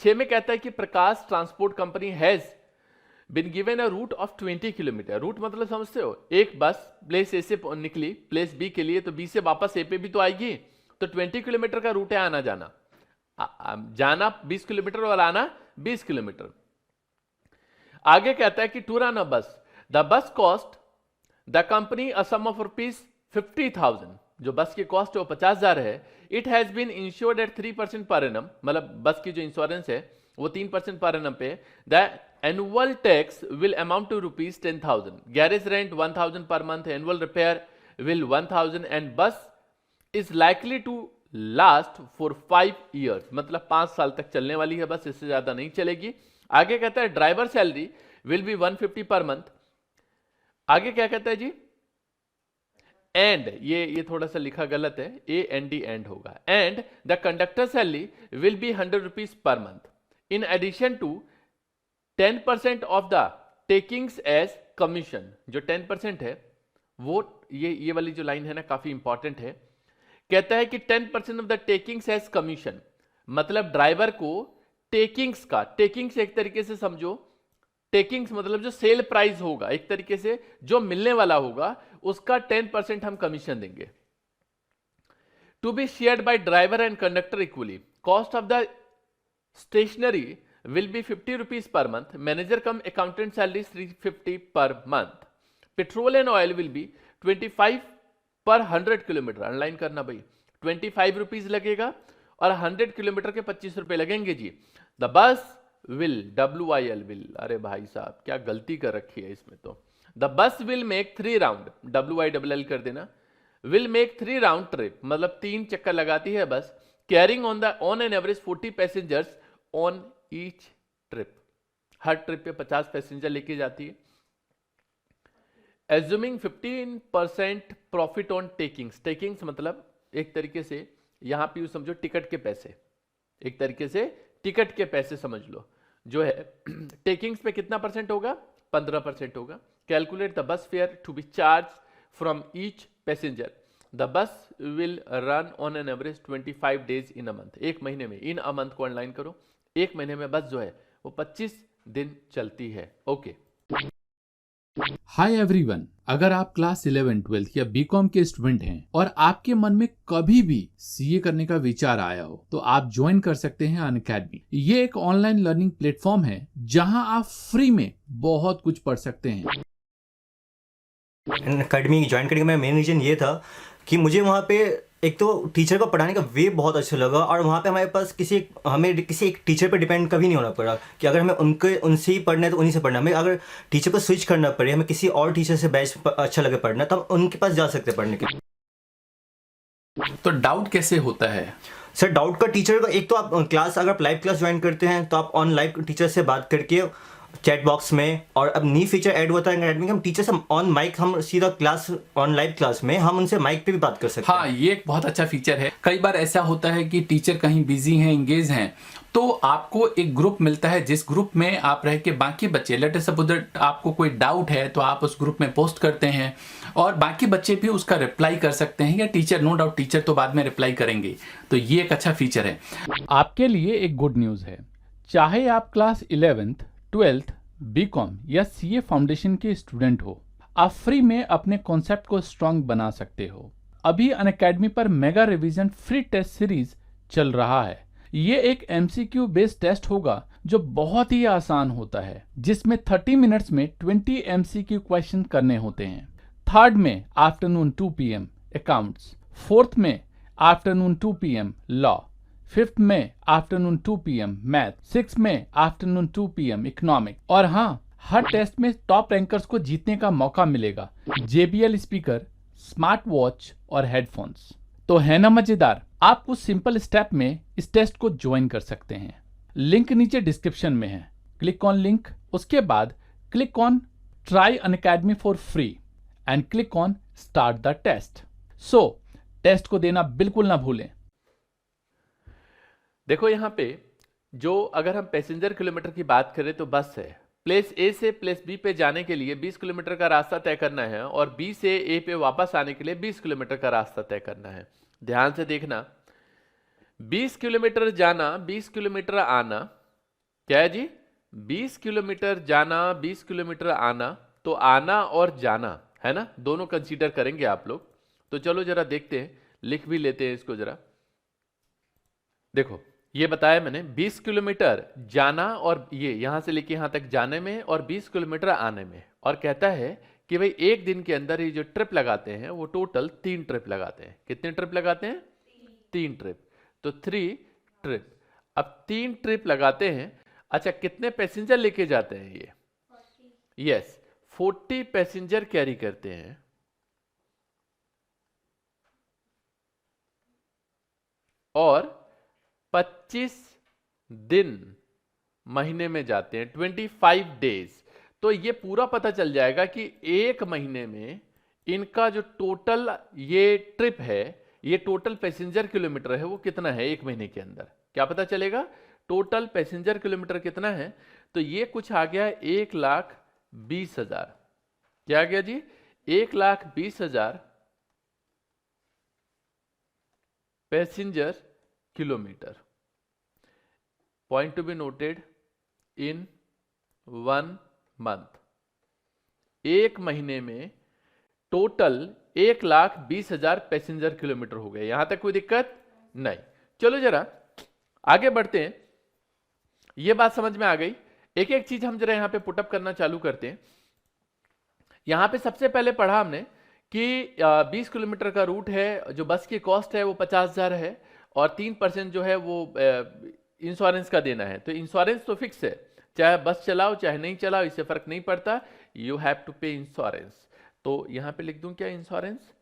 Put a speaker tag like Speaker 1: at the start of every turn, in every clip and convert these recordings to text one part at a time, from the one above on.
Speaker 1: 6 में कहता है कि Prakash transport company has been given a route of 20 kilometre. Route मतलब समझते हो, एक बस प्लेस ए से निकली प्लेस बी के लिए, तो बी से वापस ए पे भी तो आएगी, तो 20 किलोमीटर का रूट है आना जाना। जाना 20 किलोमीटर और आना 20 किलोमीटर। आगे कहता है कि to run a bus the bus cost the company a sum of ₹50,000। जो बस की कॉस्ट है वो 50,000 है। It has been insured at 3% per annum, मतलब बस की जो इंश्योरेंस है वो 3% पर एनम पे। The annual tax will amount to ₹10,000। Garage rent 1,000 per month, annual repair will 1,000 and bus is likely to last for 5 years, मतलब 5 साल तक चलने वाली है बस, इससे ज्यादा नहीं चलेगी। आगे कहता है driver salary will B 150 per month. आगे क्या कहता है जी, एंड ये थोड़ा सा लिखा गलत है, AND एंड होगा। And the conductor salary will be ₹100 per month in addition to 10% of the takings as commission. जो 10% है वो ये वाली जो लाइन है ना काफी इंपॉर्टेंट है। कहता है कि 10% of the takings as commission, मतलब ड्राइवर को टेकिंग्स का, टेकिंग्स एक तरीके से समझो, टेकिंग्स मतलब जो सेल प्राइस होगा, एक तरीके से जो मिलने वाला होगा उसका 10% हम कमीशन देंगे। To be shared by driver and conductor equally. Cost of the stationery will be ₹50 per month. Manager cum accountant salary 350 per month. Petrol and oil will be 25 per 100 kilometre. Online करना भाई, ₹25 लगेगा और 100 kilometre के 25 रुपए लगेंगे जी। The bus will WIL will, अरे भाई साहब क्या गलती कर रखी है इसमें तो। The bus will make 3 round, WILL कर देना, विल मेक 3 राउंड ट्रिप, मतलब 3 चक्कर लगाती है बस। Carrying on an average 40 passengers on each trip, her trip पे 50 पैसेंजर लेके जाती है। Assuming 15% profit on takings. Takings मतलब एक तरीके से यहां पे समझो टिकट के पैसे, एक तरीके से टिकट के पैसे समझ लो जो है। टेकिंग्स पे कितना परसेंट होगा, 15% होगा। Calculate the bus fare to be charged from each passenger. The bus will run on an average 25 days in a month. एक महीने में, इन अ मंथ को ऑनलाइन करो, एक महीने में बस जो है वो 25 दिन चलती है। ओके।
Speaker 2: हाय एवरीवन, अगर आप क्लास 11, 12 या बीकॉम के स्टूडेंट हैं और आपके मन में कभी भी सीए करने का विचार आया हो तो आप ज्वाइन कर सकते हैं अनअकैडमी। ये एक ऑनलाइन लर्निंग प्लेटफॉर्म है जहां आप फ्री में बहुत कुछ पढ़ सकते हैं।
Speaker 3: अनअकैडमी ज्वाइन करने का मेरा मेन रीज़न ये था कि मुझे वहाँ पे एक तो टीचर को पढ़ाने का वे बहुत अच्छा लगा, और वहाँ पे हमारे पास हमें किसी एक टीचर पर डिपेंड कभी नहीं होना पड़ा कि अगर हमें उनसे ही पढ़ना है तो उन्हीं से पढ़ना। हमें अगर टीचर को स्विच करना पड़े, हमें किसी और टीचर से बैच अच्छा लगे पढ़ना, तो हम उनके पास जा सकते हैं पढ़ने के लिए।
Speaker 2: तो डाउट कैसे होता है
Speaker 3: सर? डाउट का टीचर का, एक तो आप क्लास, अगर आप लाइव क्लास ज्वाइन करते हैं तो आप ऑन लाइव टीचर से बात करके चैट बॉक्स में, और अब न्यू फीचर ऐड हुआ था अकेडमी का, हम टीचर से ऑन माइक, हम सीधा क्लास ऑन लाइव क्लास में हम उनसे माइक पे भी बात कर सकते हैं।
Speaker 2: हाँ, ये एक बहुत अच्छा फीचर है। कई बार ऐसा होता है कि टीचर कहीं बिजी हैं, इंगेज हैं, तो आपको एक ग्रुप मिलता है जिस ग्रुप में आप रह के बाकी बच्चे, लेट अस सपोज आपको कोई डाउट है तो आप उस ग्रुप में पोस्ट करते हैं और बाकी बच्चे भी उसका रिप्लाई कर सकते हैं, या टीचर, नो डाउट टीचर तो बाद में रिप्लाई करेंगे। तो ये एक अच्छा फीचर है। आपके लिए एक गुड न्यूज़ है, चाहे आप क्लास 11th, 12th, बीकॉम या सीए फाउंडेशन के स्टूडेंट हो, आप फ्री में अपने कॉन्सेप्ट को स्ट्रांग बना सकते हो। अभी अनअकैडमी पर mega revision free test series चल रहा है। ये एक MCQ बेस्ड टेस्ट होगा जो बहुत ही आसान होता है, जिसमें 30 मिनट्स में 20 MCQ क्वेश्चन करने होते हैं। थर्ड में आफ्टरनून 2 PM अकाउंट्स, फोर्थ में आफ्टरनून 2 PM लॉ, फिफ्थ में आफ्टरनून 2 PM मैथ, सिक्स में आफ्टरनून 2 PM इकोनॉमिक। और हाँ, हर टेस्ट में टॉप रैंकर्स को जीतने का मौका मिलेगा JBL स्पीकर, स्मार्ट वॉच और हेडफोन्स। तो है ना मजेदार? आप कुछ सिंपल स्टेप में इस टेस्ट को ज्वाइन कर सकते हैं। लिंक नीचे डिस्क्रिप्शन में है, क्लिक ऑन लिंक, उसके बाद click on try Unacademy for free and click on start the test. So test को देना बिल्कुल ना भूलें।
Speaker 1: देखो यहाँ पे जो अगर हम पैसेंजर किलोमीटर की बात करें तो बस है, प्लेस ए से प्लेस बी पे जाने के लिए 20 किलोमीटर का रास्ता तय करना है और बी से ए पे वापस आने के लिए 20 किलोमीटर का रास्ता तय करना है। ध्यान से देखना, 20 किलोमीटर जाना, 20 किलोमीटर आना, क्या है जी? 20 किलोमीटर जाना, 20 किलोमीटर आना, तो आना और जाना है ना, दोनों कंसीडर करेंगे आप लोग। तो चलो जरा देखते हैं, लिख भी लेते हैं इसको जरा। देखो ये बताया मैंने 20 किलोमीटर जाना और ये यहां से लेके यहां तक जाने में और 20 किलोमीटर आने में, और कहता है कि भाई एक दिन के अंदर ये जो ट्रिप लगाते हैं वो टोटल 3 ट्रिप लगाते हैं। कितने ट्रिप लगाते हैं? 3 ट्रिप। तो 3 ट्रिप। अब 3 ट्रिप लगाते हैं। अच्छा कितने पैसेंजर लेके जाते हैं ये? यस 40 पैसेंजर कैरी करते हैं। और 25 दिन महीने में जाते हैं, 25 डेज। तो ये पूरा पता चल जाएगा कि एक महीने में इनका जो टोटल ये ट्रिप है, ये टोटल पैसेंजर किलोमीटर है, वो कितना है एक महीने के अंदर। क्या पता चलेगा? टोटल पैसेंजर किलोमीटर कितना है। तो ये कुछ आ गया 1,20,000। क्या आ गया जी? 1,20,000 passenger kilometre. Point to be noted, in 1 month. एक महीने में टोटल 1,20,000 पैसेंजर किलोमीटर हो गए। यहां तक कोई दिक्कत नहीं। चलो जरा आगे बढ़ते हैं। यह बात समझ में आ गई। एक एक चीज हम जरा यहां पे पुटअप करना चालू करते हैं। यहां पे सबसे पहले पढ़ा हमने कि 20 किलोमीटर का रूट है, जो बस की कॉस्ट है वो 50,000 है, और 3% जो है वो इंश्योरेंस का देना है। तो इंश्योरेंस तो फिक्स है, चाहे बस चलाओ चाहे नहीं चलाओ, इससे फर्क नहीं पड़ता, यू हैव टू पे इंश्योरेंस। तो यहां पे लिख दूं क्या इंश्योरेंस?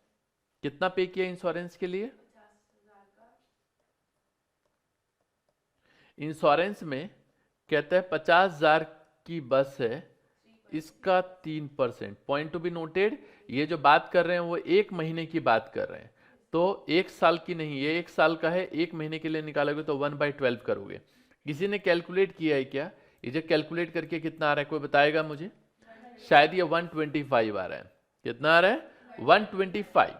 Speaker 1: कितना पे किया इंश्योरेंस के लिए? इंश्योरेंस में कहता है 50,000 की बस है, इसका 3%। पॉइंट टू बी नोटेड, ये जो बात कर रहे हैं वो एक महीने की बात कर रहे हैं, तो एक साल की नहीं, ये एक साल का है। एक महीने के लिए निकालोगे तो 1/12 करोगे। किसी ने कैलकुलेट किया है क्या? ये जो कैलकुलेट करके कितना आ रहा है, कोई बताएगा मुझे? शायद ये 125 आ रहा है। कितना आ रहा है? 125।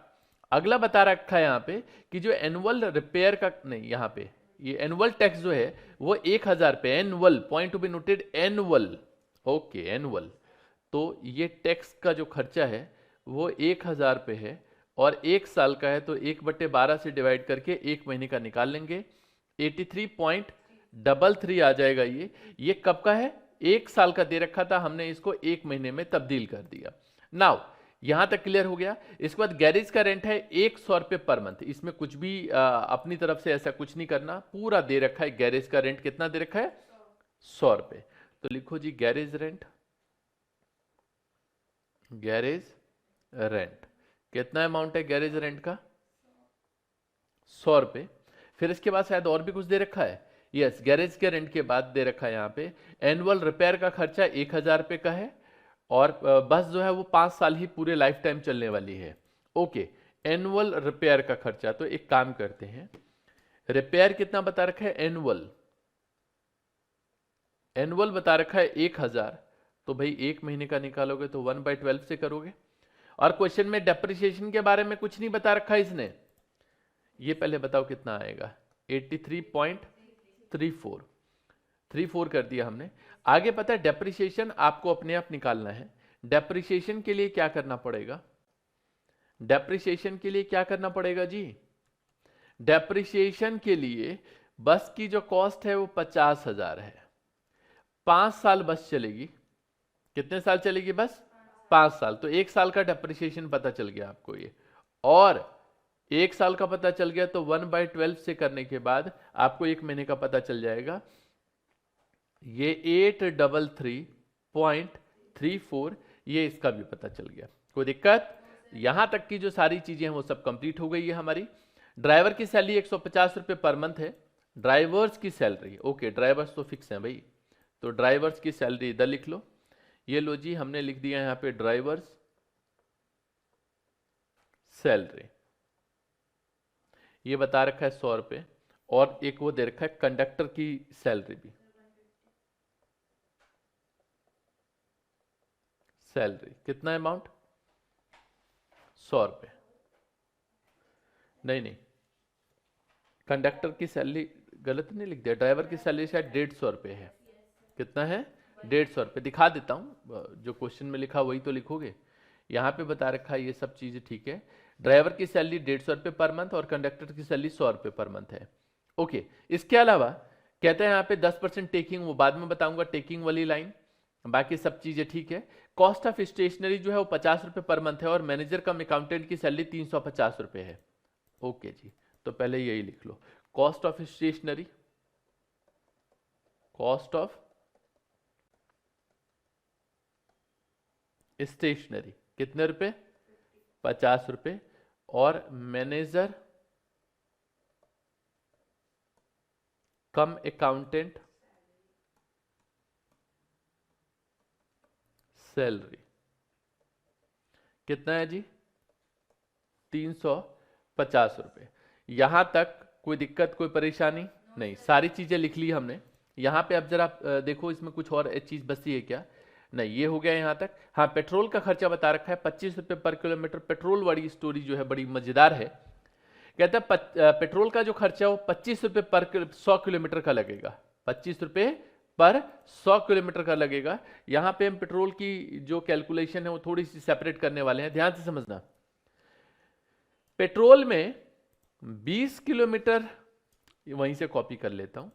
Speaker 1: अगला बता रखा है यहाँ पे कि जो एनुअल रिपेयर का, नहीं यहाँ पे ये एनुअल टैक्स जो है वो 1,000 पे annual. Point to be noted, annual. Okay annual. तो ये टैक्स का जो खर्चा है वो 1,000 पे है, और एक साल का है तो 1/12 से डिवाइड करके एक महीने का निकाल लेंगे, 83.33 आ जाएगा। ये कब का है? एक साल का दे रखा था, हमने इसको एक महीने में तब्दील कर दिया। नाउ यहां तक क्लियर हो गया। इसके बाद गैरेज का रेंट है 100 रुपये पर मंथ। इसमें कुछ भी अपनी तरफ से ऐसा कुछ नहीं करना, पूरा दे रखा है। गैरेज का रेंट कितना दे रखा है? 100 रुपये। तो लिखो जी गैरेज रेंट। गैरेज रेंट कितना अमाउंट है गैरेज रेंट का? 100 रुपये। फिर इसके बाद शायद और भी कुछ दे रखा है। यस, गैरेज के रेंट के बाद दे रखा है यहाँ पे एनुअल रिपेयर का खर्चा 1,000 रुपये का है, और बस जो है वो 5 साल ही पूरे लाइफ टाइम चलने वाली है। ओके, एनुअल रिपेयर का खर्चा। तो एक काम करते हैं, रिपेयर कितना बता रखा है? एनुअल एनुअल बता रखा है 1,000। तो भाई एक महीने का निकालोगे तो 1/12 से करोगे। और क्वेश्चन में डेप्रिसिएशन के बारे में कुछ नहीं बता रखा इसने। ये पहले बताओ कितना आएगा? 83.34 कर दिया हमने। आगे पता है डेप्रिसिएशन आपको अपने आप निकालना है। डेप्रिसिएशन के लिए क्या करना पड़ेगा? डेप्रिसिएशन के लिए क्या करना पड़ेगा जी? डेप्रिसिएशन के लिए बस की जो कॉस्ट है वो 50,000 है। 5 साल बस चलेगी। कितने साल चलेगी बस? 5 साल। तो एक साल का डेप्रिसिएशन पता चल गया आपको ये, और एक साल का पता चल गया तो 1/12 से करने के बाद आपको एक महीने का पता चल जाएगा। ये 833.34, ये इसका भी पता चल गया। कोई दिक्कत? यहां तक की जो सारी चीजें हैं वो सब कंप्लीट हो गई है हमारी। ड्राइवर की सैलरी 150 रुपये पर मंथ है। ड्राइवर्स की सैलरी, ओके ड्राइवर्स तो फिक्स है भाई, तो ड्राइवर्स की सैलरी इधर लिख लो। ये लो जी, हमने लिख दिया यहां पे ड्राइवर्स सैलरी। ये बता रखा है 100 रुपये, और एक वो दे रखा है कंडक्टर की सैलरी भी। सैलरी कितना अमाउंट? 100 रुपये। नहीं, कंडक्टर की सैलरी गलत नहीं लिख दिया, ड्राइवर की सैलरी शायद 150 रुपये है। कितना है 150 रुपये। दिखा देता हूँ, जो क्वेश्चन में लिखा वही तो लिखोगे। यहाँ पे बता रखा है ये सब चीज़ें, ठीक है। ड्राइवर की सैलरी 150 रुपये पर मंथ और कंडक्टर की सैलरी 100 रुपये पर मंथ है। ओके, इसके अलावा कहते हैं यहाँ पे 10% टेकिंग, वो बाद में बताऊंगा टेकिंग वाली लाइन, बाकी सब चीज़ें ठीक है। कॉस्ट ऑफ स्टेशनरी जो है वो 50 रुपये पर मंथ है और मैनेजर कम अकाउंटेंट की सैलरी 350 रुपये है। ओके जी, तो पहले यही लिख लो, cost of stationery, cost of stationery कितने रुपए, 50 रुपये, और मैनेजर कम अकाउंटेंट सैलरी कितना है जी, 350 रुपये। यहां तक कोई दिक्कत, कोई परेशानी नहीं, सारी चीजें लिख ली हमने। यहां पे अब जरा देखो, इसमें कुछ और चीज बची है क्या, नहीं, ये हो गया यहां तक। हाँ, पेट्रोल का खर्चा बता रखा है 25 रुपये पर किलोमीटर। पेट्रोल वाली स्टोरी जो है बड़ी मजेदार है। कहता है पेट्रोल का जो खर्चा है वो 25 रुपये पर 100 किलोमीटर का लगेगा, 25 रुपये पर 100 किलोमीटर का लगेगा। यहां पे हम पेट्रोल की जो कैलकुलेशन है वो थोड़ी सी सेपरेट करने वाले हैं, ध्यान से समझना। पेट्रोल में 20 किलोमीटर, वहीं से कॉपी कर लेता हूं,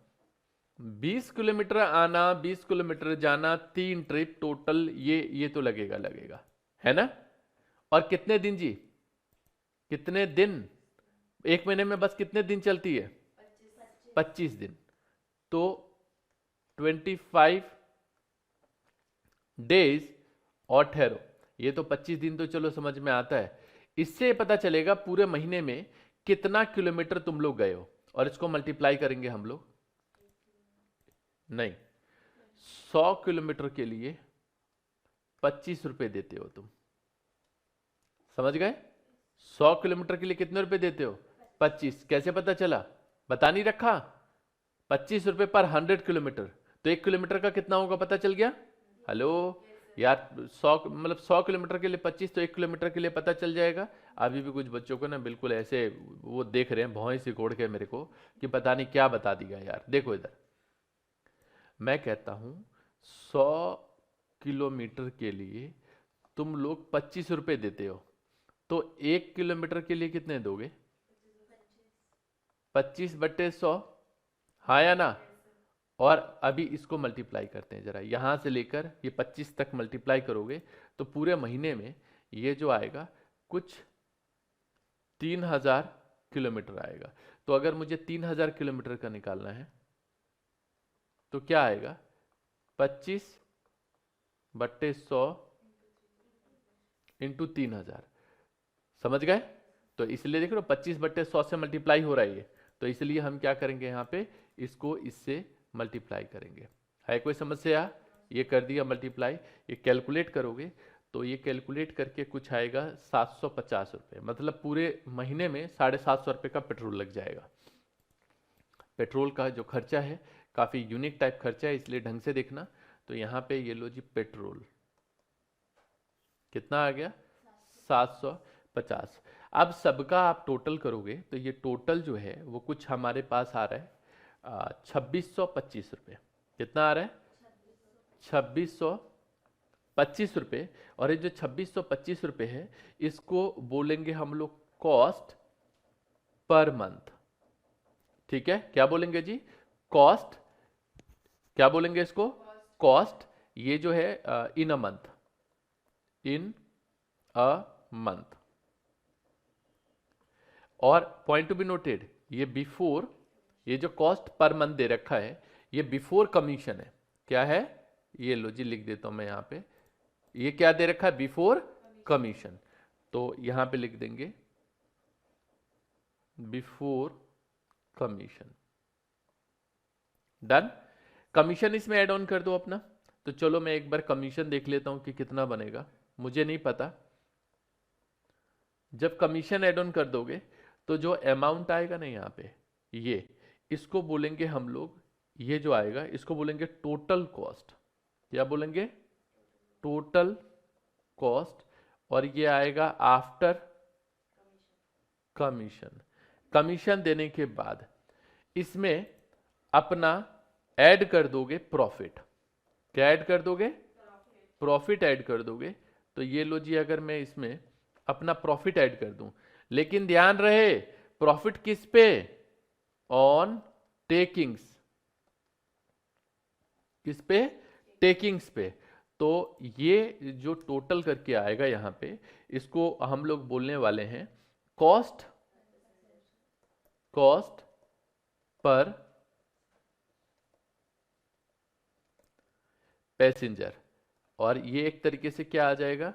Speaker 1: 20 किलोमीटर आना, 20 किलोमीटर जाना, 3 ट्रिप टोटल, ये तो लगेगा है ना। और कितने दिन जी, कितने दिन, एक महीने में बस कितने दिन चलती है, 25 दिन, तो 25 डेज और ठहरो, ये तो 25 दिन तो चलो समझ में आता है। इससे पता चलेगा पूरे महीने में कितना किलोमीटर तुम लोग गए हो, और इसको मल्टीप्लाई करेंगे हम लोग। नहीं, 100 किलोमीटर के लिए 25 रुपए देते हो तुम, समझ गए। 100 किलोमीटर के लिए कितने रुपए देते हो, 25। कैसे पता चला, बता नहीं रखा, 25 रुपए पर 100 किलोमीटर, तो 1 किलोमीटर का कितना होगा पता चल गया। हेलो यार, 100 किलोमीटर के लिए 25, तो 1 किलोमीटर के लिए पता चल जाएगा। अभी भी कुछ बच्चों को ना बिल्कुल ऐसे वो देख रहे हैं भौं से कोड़ के मेरे को कि पता नहीं क्या बता दिया यार। देखो इधर, मैं कहता हूं 100 किलोमीटर के लिए तुम लोग 25 रुपए देते हो, तो 1 किलोमीटर के लिए कितने दोगे, 25/100, हाँ या ना। और अभी इसको मल्टीप्लाई करते हैं जरा, यहां से लेकर ये 25 तक मल्टीप्लाई करोगे तो पूरे महीने में ये जो आएगा कुछ 3000 किलोमीटर आएगा। तो अगर मुझे 3000 किलोमीटर का निकालना है तो क्या आएगा, 25/100 इंटू 3000, समझ गए। तो इसलिए देख लो 25/100 से मल्टीप्लाई हो रहा है ये, तो इसलिए हम क्या करेंगे यहाँ पे, इसको इससे मल्टीप्लाई करेंगे। है कोई समस्या, ये कर दिया मल्टीप्लाई। ये कैलकुलेट करोगे तो ये कैलकुलेट करके कुछ आएगा 750 रुपये, मतलब पूरे महीने में 750 रुपये का पेट्रोल लग जाएगा। पेट्रोल का जो खर्चा है काफ़ी यूनिक टाइप खर्चा है, इसलिए ढंग से देखना। तो यहाँ पे ये लो जी, पेट्रोल कितना आ गया, 750। अब सबका आप टोटल करोगे तो ये टोटल जो है वो कुछ हमारे पास आ रहा है 2625 रुपये। कितना आ रहा है, 2625 रुपये। और ये जो 2625 रुपये है इसको बोलेंगे हम लोग कॉस्ट पर मंथ, ठीक है। क्या बोलेंगे जी, कॉस्ट, क्या बोलेंगे इसको, कॉस्ट। ये जो है in a month, in a month. और पॉइंट टू बी नोटेड, ये बिफोर, ये जो कॉस्ट पर मंथ दे रखा है ये बिफोर कमीशन है। क्या है, ये लो जी लिख देता हूं मैं यहाँ पे, ये क्या दे रखा है, बिफोर कमीशन। तो यहां पे लिख देंगे बिफोर कमीशन, डन। कमीशन इसमें ऐड ऑन कर दो अपना। तो चलो मैं एक बार कमीशन देख लेता हूं कि कितना बनेगा, मुझे नहीं पता। जब कमीशन ऐड ऑन कर दोगे तो जो अमाउंट आएगा ना यहाँ पे, ये इसको बोलेंगे हम लोग, ये जो आएगा इसको बोलेंगे टोटल कॉस्ट। क्या बोलेंगे, टोटल कॉस्ट। और ये आएगा आफ्टर कमीशन। कमीशन देने के बाद इसमें अपना ऐड कर दोगे प्रॉफिट। क्या ऐड कर दोगे? प्रॉफिट ऐड कर दोगे। तो ये लो जी, अगर मैं इसमें अपना प्रॉफिट ऐड कर दूं, लेकिन ध्यान रहे प्रॉफिट किस पे? On takings. किस पे? टेकिंग्स पे। तो ये जो टोटल करके आएगा यहां पे, इसको हम लोग बोलने वाले हैं कॉस्ट पर पैसेंजर। और ये एक तरीके से क्या आ जाएगा?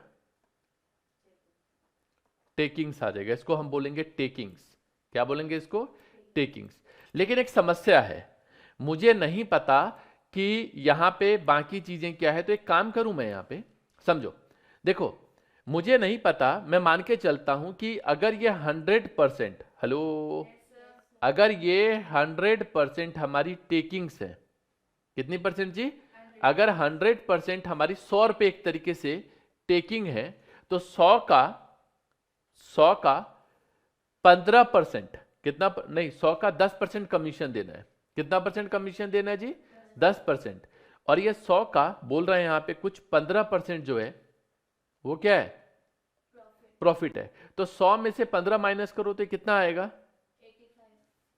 Speaker 1: टेकिंग्स आ जाएगा। इसको हम बोलेंगे टेकिंग्स। क्या बोलेंगे इसको? टेकिंग्स। लेकिन एक समस्या है, मुझे नहीं पता कि यहां पे बाकी चीजें क्या है। तो एक काम करूं मैं, यहां पे समझो, देखो मुझे नहीं पता, मैं मान के चलता हूं कि अगर ये 100%, हेलो, अगर ये 100% हमारी टेकिंग्स है, कितनी परसेंट जी? अगर 100% हमारी 100 रुपए एक तरीके से टेकिंग है, तो 100 का 15%, कितना नहीं, 100 का 10% कमीशन देना है। कितना परसेंट कमीशन देना है जी? 10%। और ये 100 का बोल रहे हैं यहां पे कुछ 15% जो है वो क्या है? प्रॉफिट है। तो 100 में से 15 माइनस करो तो कितना आएगा?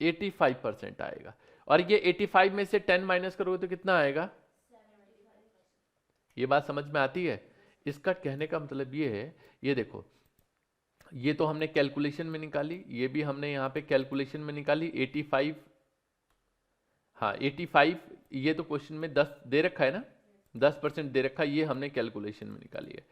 Speaker 1: 85% आएगा। और ये 85 में से 10 माइनस करोगे तो कितना आएगा? ये बात समझ में आती है? इसका कहने का मतलब ये है, ये देखो, ये तो हमने कैलकुलेशन में निकाली, ये भी हमने यहां पे कैलकुलेशन में निकाली 85। हाँ 85, ये तो क्वेश्चन में 10 दे रखा है ना, 10% दे रखा है, ये हमने कैलकुलेशन में निकाली है।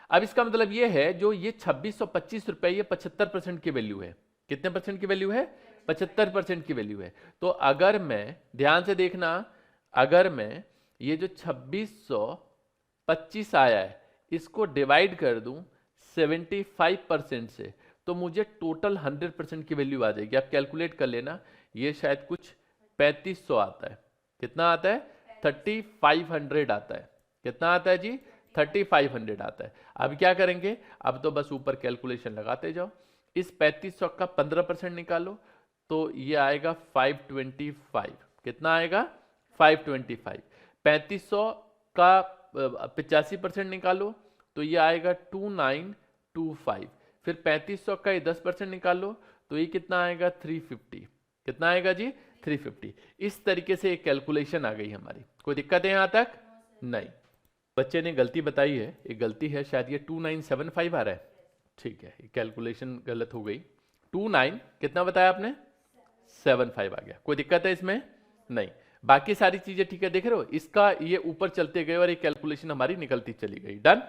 Speaker 1: अब इसका मतलब ये है, जो ये 2625 रुपए, ये 75% की वैल्यू है। कितने परसेंट की वैल्यू है? 75% की वैल्यू है। तो अगर मैं, ध्यान से देखना, अगर मैं ये जो 2625 आया है इसको डिवाइड कर दूं 75% से, तो मुझे टोटल 100% की वैल्यू आ जाएगी। आप कैलकुलेट कर लेना, ये शायद कुछ 3500 आता है। कितना आता है? 3500 आता है। कितना आता है जी? 3500 आता है। अब क्या करेंगे? अब तो बस ऊपर कैलकुलेशन लगाते जाओ। इस 3500 का 15% निकालो तो ये आएगा 525। कितना आएगा? 525। 3500 का 85% निकालो तो ये आएगा 2925। फिर 3500 का ये 10% निकालो तो ये कितना आएगा? 350। कितना आएगा जी? 350। इस तरीके से एक कैलकुलेशन आ गई हमारी। कोई दिक्कत है यहां तक? नहीं। बच्चे ने गलती बताई है, एक गलती है, शायद ये 2975 आ रहा है। ठीक है, कैलकुलेशन गलत हो गई। 29 कितना बताया आपने? 75 आ गया। कोई दिक्कत है इसमें? नहीं। बाकी सारी चीजें ठीक है, देख रहे हो, इसका ये ऊपर चलते गए और ये कैलकुलेशन हमारी निकलती चली गई। डन।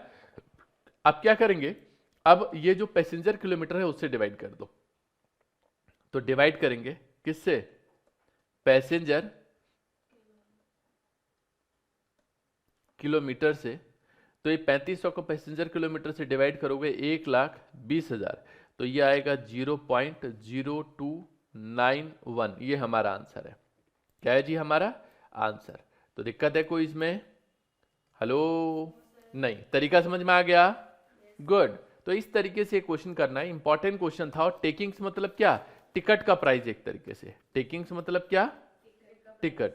Speaker 1: अब क्या करेंगे? अब ये जो पैसेंजर किलोमीटर है उससे डिवाइड कर दो। तो डिवाइड करेंगे किससे? पैसेंजर किलोमीटर से। तो ये 3500 को पैसेंजर किलोमीटर से डिवाइड करोगे 1,20,000, तो ये आएगा 0.0291। ये हमारा आंसर है। क्या है जी हमारा आंसर? तो दिक्कत है कोई इसमें? हेलो? नहीं। तरीका समझ में आ गया? गुड। तो इस तरीके से क्वेश्चन करना है, इंपॉर्टेंट क्वेश्चन था। और टेकिंग्स मतलब क्या? टिकट का प्राइस। एक तरीके से टेकिंग्स मतलब क्या? टिकट।